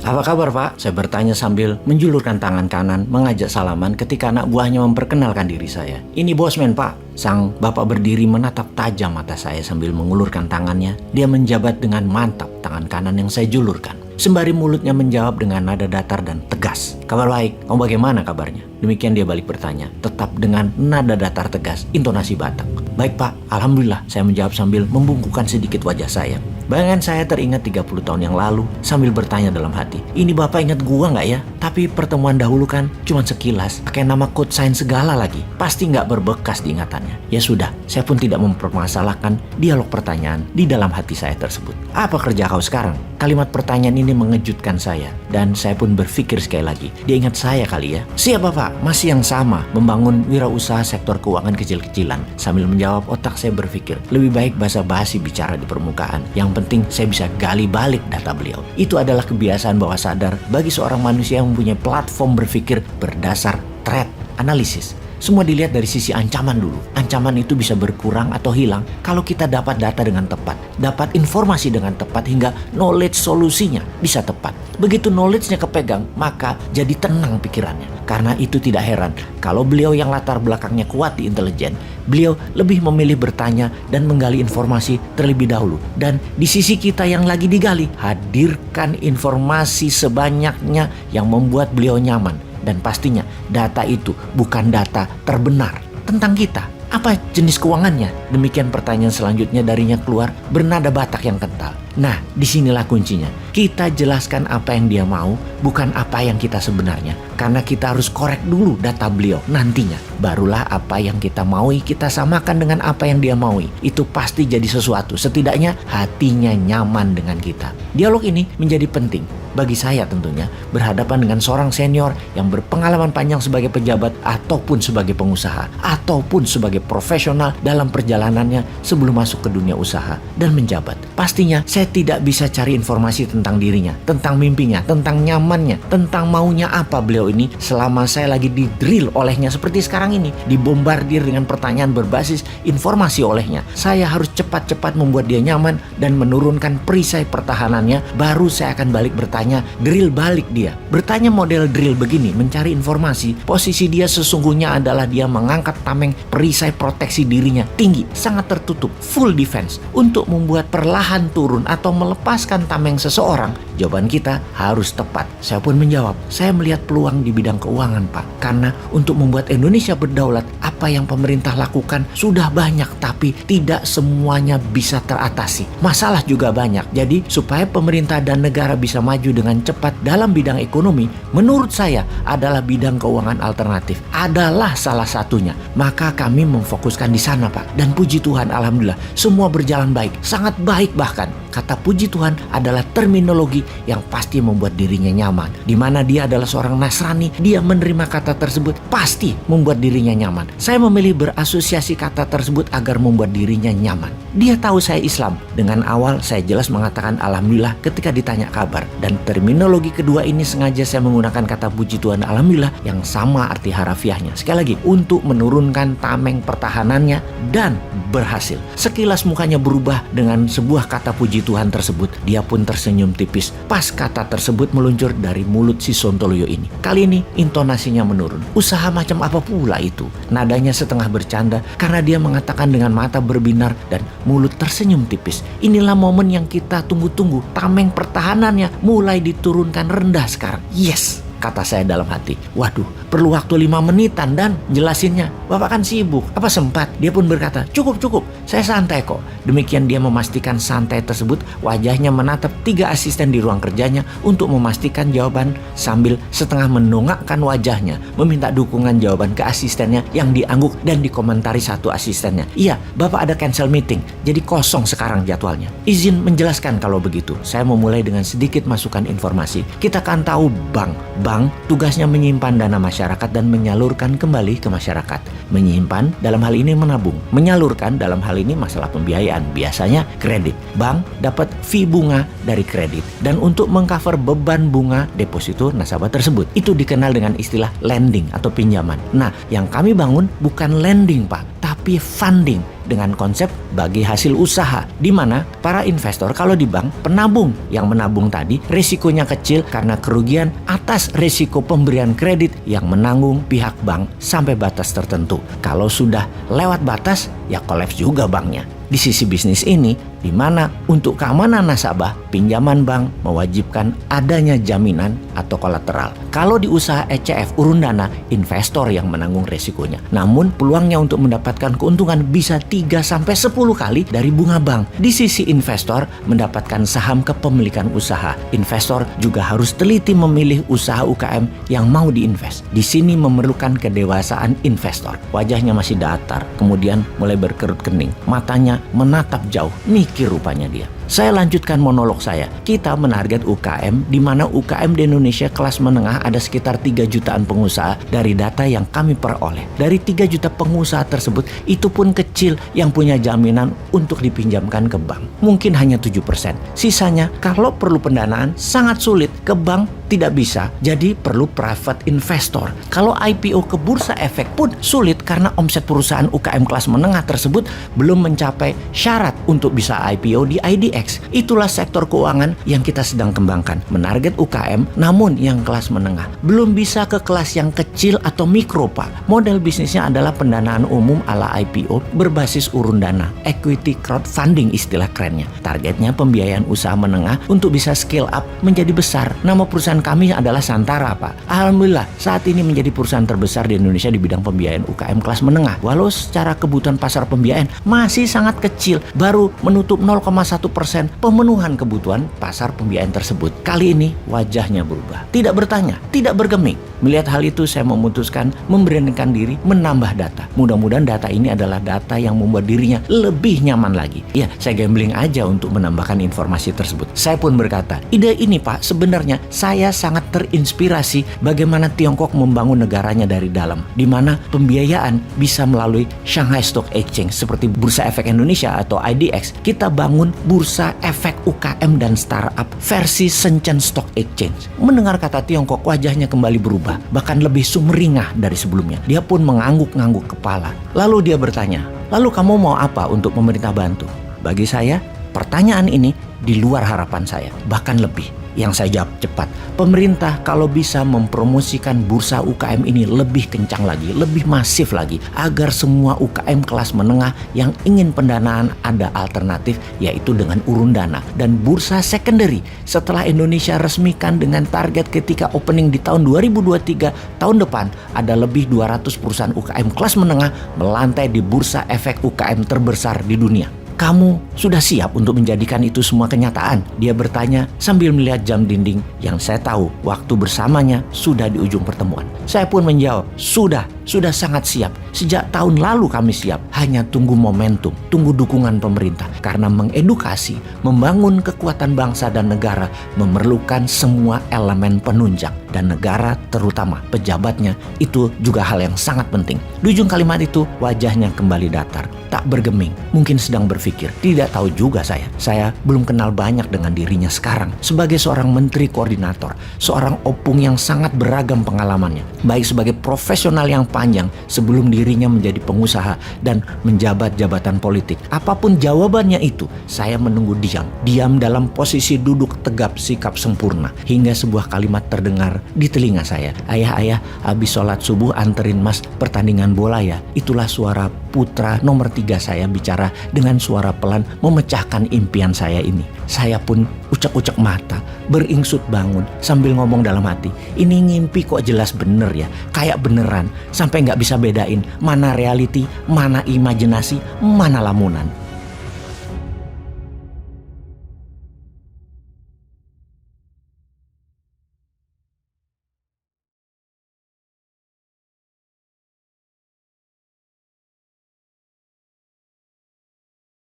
Apa kabar Pak? Saya bertanya sambil menjulurkan tangan kanan mengajak salaman ketika anak buahnya memperkenalkan diri saya. Ini bosman Pak. Sang bapak berdiri menatap tajam mata saya sambil mengulurkan tangannya. Dia menjabat dengan mantap tangan kanan yang saya julurkan. Sembari mulutnya menjawab dengan nada datar dan tegas. Kabar baik, kamu bagaimana kabarnya? Demikian dia balik bertanya, tetap dengan nada datar tegas, intonasi Batak. Baik Pak, Alhamdulillah, saya menjawab sambil membungkukkan sedikit wajah saya. Bayangan saya teringat 30 tahun yang lalu sambil bertanya dalam hati, ini Bapak ingat gua nggak ya? Tapi pertemuan dahulu kan cuma sekilas, pakai nama code sign segala lagi. Pasti nggak berbekas di ingatannya. Ya sudah, saya pun tidak mempermasalahkan dialog pertanyaan di dalam hati saya tersebut. Apa kerja kau sekarang? Kalimat pertanyaan ini mengejutkan saya dan saya pun berpikir sekali lagi, dia ingat saya kali ya. Siapa Pak? Masih yang sama, membangun wirausaha sektor keuangan kecil-kecilan. Sambil menjawab, otak saya berpikir, lebih baik basa-basi bicara di permukaan. Yang penting saya bisa gali balik data beliau. Itu adalah kebiasaan bawah sadar bagi seorang manusia yang mempunyai platform berpikir berdasar threat analisis. Semua dilihat dari sisi ancaman dulu. Ancaman itu bisa berkurang atau hilang kalau kita dapat data dengan tepat, dapat informasi dengan tepat hingga knowledge solusinya bisa tepat. Begitu knowledge-nya kepegang, maka jadi tenang pikirannya. Karena itu tidak heran kalau beliau yang latar belakangnya kuat di intelijen, beliau lebih memilih bertanya dan menggali informasi terlebih dahulu. Dan di sisi kita yang lagi digali, hadirkan informasi sebanyaknya yang membuat beliau nyaman. Dan pastinya data itu bukan data terbenar tentang kita. Apa jenis keuangannya? Demikian pertanyaan selanjutnya darinya keluar bernada Batak yang kental. Nah, disinilah kuncinya. Kita jelaskan apa yang dia mau, bukan apa yang kita sebenarnya. Karena kita harus korek dulu data beliau nantinya. Barulah apa yang kita maui kita samakan dengan apa yang dia maui. Itu pasti jadi sesuatu. Setidaknya hatinya nyaman dengan kita. Dialog ini menjadi penting bagi saya tentunya berhadapan dengan seorang senior yang berpengalaman panjang sebagai pejabat ataupun sebagai pengusaha ataupun sebagai profesional dalam perjalanannya sebelum masuk ke dunia usaha dan menjabat. Pastinya saya tidak bisa cari informasi tentang dirinya, tentang mimpinya, tentang nyamannya, tentang maunya apa beliau ini selama saya lagi di-drill olehnya seperti sekarang ini, dibombardir dengan pertanyaan berbasis informasi olehnya. Saya harus cepat-cepat membuat dia nyaman dan menurunkan perisai pertahanannya, baru saya akan balik bertanya, drill balik dia. Bertanya model drill begini, mencari informasi, posisi dia sesungguhnya adalah dia mengangkat tameng perisai proteksi dirinya tinggi, sangat tertutup, full defense. Untuk membuat perlahan turun atau melepaskan tameng seseorang, jawaban kita harus tepat. Saya pun menjawab, saya melihat peluang di bidang keuangan Pak. Karena untuk membuat Indonesia berdaulat, apa yang pemerintah lakukan sudah banyak, tapi tidak semuanya bisa teratasi. Masalah juga banyak. Jadi supaya pemerintah dan negara bisa maju dengan cepat dalam bidang ekonomi, menurut saya adalah bidang keuangan alternatif. Adalah salah satunya. Maka kami memfokuskan di sana Pak. Dan puji Tuhan, alhamdulillah, semua berjalan baik. Sangat baik bahkan. Kata puji Tuhan adalah terminologi yang pasti membuat dirinya nyaman. Di mana dia adalah seorang Nasrani, dia menerima kata tersebut pasti membuat dirinya nyaman. Saya memilih berasosiasi kata tersebut agar membuat dirinya nyaman. Dia tahu saya Islam. Dengan awal saya jelas mengatakan alhamdulillah ketika ditanya kabar. Dan terminologi kedua ini sengaja saya menggunakan kata puji Tuhan alhamdulillah yang sama arti harafiahnya. Sekali lagi, untuk menurunkan tameng pertahanannya dan berhasil. Sekilas mukanya berubah dengan sebuah kata puji Tuhan tersebut. Dia pun tersenyum tipis pas kata tersebut meluncur dari mulut si Sontoloyo ini. Kali ini intonasinya menurun. Usaha macam apa pula itu? Nadanya setengah bercanda karena dia mengatakan dengan mata berbinar dan mulut tersenyum tipis. Inilah momen yang kita tunggu-tunggu. Tameng pertahanannya mulai diturunkan rendah sekarang. Yes! Kata saya dalam hati. Waduh, perlu waktu 5 menitan dan jelasinnya. Bapak kan sibuk, apa sempat? Dia pun berkata, cukup, saya santai kok. Demikian dia memastikan santai tersebut. Wajahnya menatap 3 asisten di ruang kerjanya untuk memastikan jawaban sambil setengah menongakkan wajahnya, meminta dukungan jawaban ke asistennya yang diangguk dan dikomentari satu asistennya. Iya, Bapak ada cancel meeting, jadi kosong sekarang jadwalnya. Izin menjelaskan kalau begitu. Saya memulai dengan sedikit masukan informasi. Kita kan tahu bank tugasnya menyimpan dana masyarakat dan menyalurkan kembali ke masyarakat. Menyimpan dalam hal ini menabung. Menyalurkan dalam hal ini masalah pembiayaan. Biasanya kredit. Bank dapat fee bunga dari kredit. Dan untuk mengcover beban bunga deposito nasabah tersebut. Itu dikenal dengan istilah lending atau pinjaman. Nah, yang kami bangun bukan lending Pak, tapi funding. dengan konsep bagi hasil usaha, di mana para investor kalau di bank, penabung yang menabung tadi risikonya kecil karena kerugian atas risiko pemberian kredit yang menanggung pihak bank sampai batas tertentu. Kalau sudah lewat batas, ya kolaps juga banknya. Di sisi bisnis ini, di mana untuk keamanan nasabah, pinjaman bank mewajibkan adanya jaminan atau kolateral. Kalau di usaha ECF urun dana, investor yang menanggung resikonya. Namun peluangnya untuk mendapatkan keuntungan bisa 3-10 kali dari bunga bank. Di sisi investor mendapatkan saham kepemilikan usaha. Investor juga harus teliti memilih usaha UKM yang mau diinvest. Di sini memerlukan kedewasaan investor. Wajahnya masih datar, kemudian mulai berkerut kening, matanya menatap jauh, mikir rupanya dia. Saya lanjutkan monolog saya. Kita menarget UKM, di mana UKM di Indonesia kelas menengah ada sekitar 3 jutaan pengusaha dari data yang kami peroleh. Dari 3 juta pengusaha tersebut, itu pun kecil yang punya jaminan untuk dipinjamkan ke bank. Mungkin hanya 7%. Sisanya, kalau perlu pendanaan, sangat sulit. Ke bank tidak bisa, jadi perlu private investor. Kalau IPO ke bursa efek pun sulit karena omset perusahaan UKM kelas menengah tersebut belum mencapai syarat untuk bisa IPO di IDX. Itulah sektor keuangan yang kita sedang kembangkan, menarget UKM namun yang kelas menengah. Belum bisa ke kelas yang kecil atau mikro, Pak. Model bisnisnya adalah pendanaan umum ala IPO berbasis urun dana, equity crowdfunding istilah kerennya. Targetnya pembiayaan usaha menengah untuk bisa scale up menjadi besar. Nama perusahaan kami adalah Santara, Pak. Alhamdulillah saat ini menjadi perusahaan terbesar di Indonesia di bidang pembiayaan UKM kelas menengah. Walau secara kebutuhan pasar pembiayaan masih sangat kecil, baru menutup 0,1% pemenuhan kebutuhan pasar pembiayaan tersebut. Kali ini wajahnya berubah. Tidak bertanya, tidak bergeming. Melihat hal itu, saya memutuskan memberanikan diri menambah data. Mudah-mudahan data ini adalah data yang membuat dirinya lebih nyaman lagi. Ya, saya gambling aja untuk menambahkan informasi tersebut. Saya pun berkata, ide ini Pak, sebenarnya saya sangat terinspirasi bagaimana Tiongkok membangun negaranya dari dalam, di mana pembiayaan bisa melalui Shanghai Stock Exchange seperti Bursa Efek Indonesia atau IDX. Kita bangun Bursa Efek UKM dan Startup versi Shenzhen Stock Exchange. Mendengar kata Tiongkok, wajahnya kembali berubah, bahkan lebih sumringah dari sebelumnya. Dia pun mengangguk-ngangguk kepala. Lalu dia bertanya, lalu kamu mau apa untuk pemerintah bantu? Bagi saya, pertanyaan ini di luar harapan saya, bahkan lebih. Yang saya jawab cepat, pemerintah kalau bisa mempromosikan bursa UKM ini lebih kencang lagi, lebih masif lagi, agar semua UKM kelas menengah yang ingin pendanaan ada alternatif, yaitu dengan urun dana dan bursa secondary. Setelah Indonesia resmikan dengan target ketika opening di tahun 2023 tahun depan, ada lebih 200 perusahaan UKM kelas menengah melantai di bursa efek UKM terbesar di dunia. Kamu sudah siap untuk menjadikan itu semua kenyataan? Dia bertanya sambil melihat jam dinding yang saya tahu waktu bersamanya sudah di ujung pertemuan. Saya pun menjawab, sudah sangat siap. Sejak tahun lalu kami siap. Hanya tunggu momentum, tunggu dukungan pemerintah. Karena mengedukasi, membangun kekuatan bangsa dan negara memerlukan semua elemen penunjang. Dan negara terutama pejabatnya itu juga hal yang sangat penting. Di ujung kalimat itu wajahnya kembali datar, tak bergeming, mungkin sedang berpikir. Tidak tahu juga saya belum kenal banyak dengan dirinya sekarang. Sebagai seorang menteri koordinator, seorang opung yang sangat beragam pengalamannya, baik sebagai profesional yang panjang sebelum dirinya menjadi pengusaha dan menjabat jabatan politik. Apapun jawabannya itu, saya menunggu diam dalam posisi duduk tegap sikap sempurna, hingga sebuah kalimat terdengar di telinga saya. Ayah, habis sholat subuh anterin mas pertandingan bola ya. Itulah suara putra nomor 3 saya bicara dengan suara pelan memecahkan impian saya ini. Saya pun ucek-ucek mata, beringsut bangun sambil ngomong dalam hati, ini ngimpi kok jelas bener ya, kayak beneran, sampai nggak bisa bedain mana reality, mana imajinasi, mana lamunan.